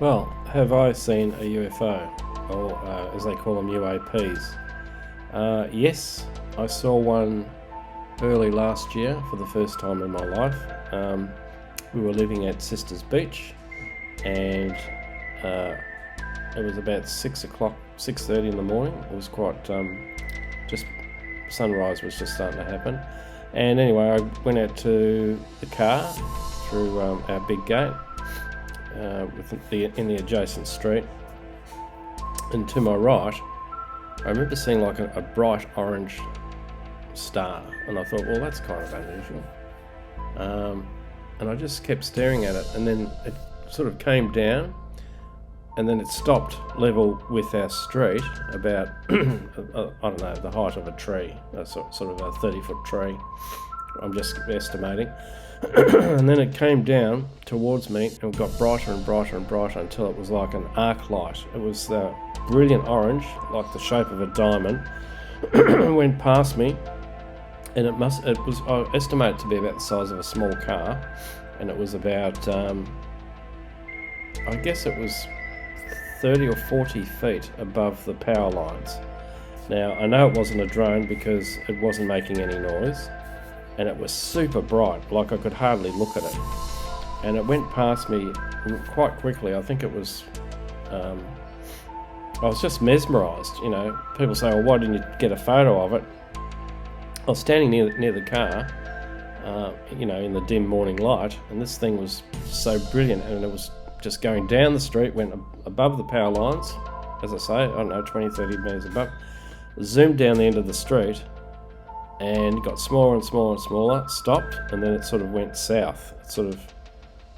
Well, have I seen a UFO, or as they call them, UAPs? Yes, I saw one early last year for the first time in my life. We were living at Sisters Beach, and it was about 6 o'clock, 6:30 in the morning. It was quite, just sunrise was just starting to happen. And anyway, I went out to the car through our big gate in the adjacent street, and to my right, I remember seeing like a bright orange star, and I thought, well, that's kind of unusual. And I just kept staring at it, and then it sort of came down, and then it stopped level with our street about, I don't know, the height of a tree, sort of a 30-foot tree. I'm just estimating. And then it came down towards me and got brighter and brighter and brighter until it was like an arc light. It was brilliant orange, like the shape of a diamond. Went past me, and it was, I estimate it to be about the size of a small car, and it was about, I guess it was 30 or 40 feet above the power lines. Now, I know it wasn't a drone because it wasn't making any noise, and it was super bright, like I could hardly look at it. And it went past me quite quickly. I think it was, I was just mesmerised, you know. People say, well, why didn't you get a photo of it? I was standing near the car, you know, in the dim morning light, and this thing was so brilliant, and it was just going down the street, went above the power lines, as I say, I don't know, 20, 30 metres above, zoomed down the end of the street, and got smaller and smaller and smaller, stopped, and then it sort of went south. It sort of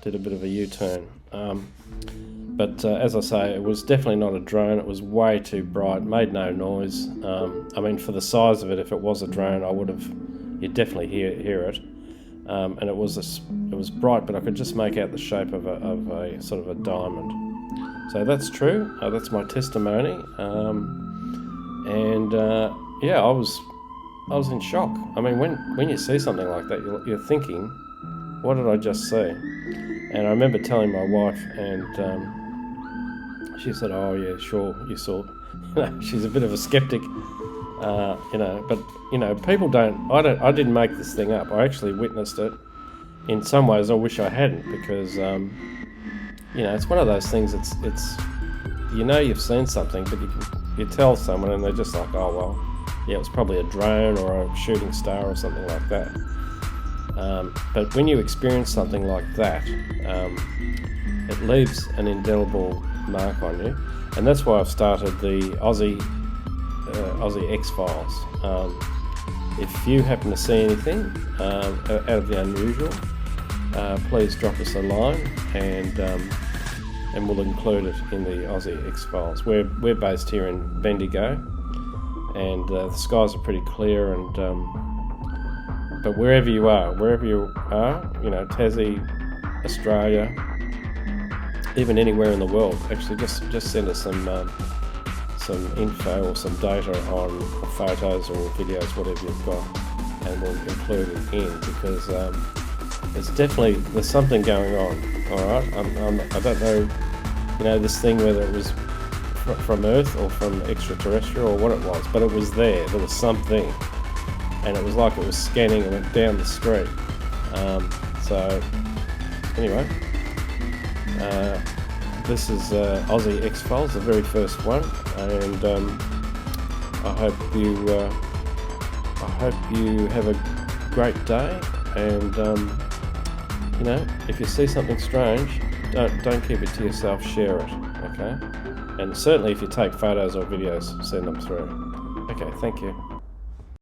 did a bit of a U-turn. But as I say, it was definitely not a drone. It was way too bright, made no noise. I mean, for the size of it, if it was a drone, you'd definitely hear it. And it was bright, but I could just make out the shape of a sort of a diamond. So that's true. That's my testimony. Yeah, I was in shock. I mean, when you see something like that, you're thinking, what did I just see? And I remember telling my wife, and she said, oh yeah, sure, you saw. She's a bit of a skeptic, you know, but you know, people I didn't make this thing up. I actually witnessed it. In some ways, I wish I hadn't, because you know, it's one of those things. It's you know, you've seen something, but you tell someone, and they're just like, oh well, yeah, it was probably a drone or a shooting star or something like that. But when you experience something like that, it leaves an indelible mark on you, and that's why I've started the Aussie Xfiles. If you happen to see anything out of the unusual, please drop us a line, and we'll include it in the Aussie Xfiles. We're based here in Bendigo, and the skies are pretty clear, and but wherever you are, you know, Tassie, Australia, even anywhere in the world, actually just send us some info or some data on, or photos or videos, whatever you've got, and we'll include it in, because there's something going on. All right, I don't know, you know, this thing, whether it was from Earth or from extraterrestrial or what it was, but it was there. There was something, and it was like it was scanning and went down the street. So anyway, this is Aussie Xfiles, the very first one, and I hope you have a great day. And you know, if you see something strange, don't keep it to yourself. Share it, okay? And certainly, if you take photos or videos, send them through. Okay, thank you.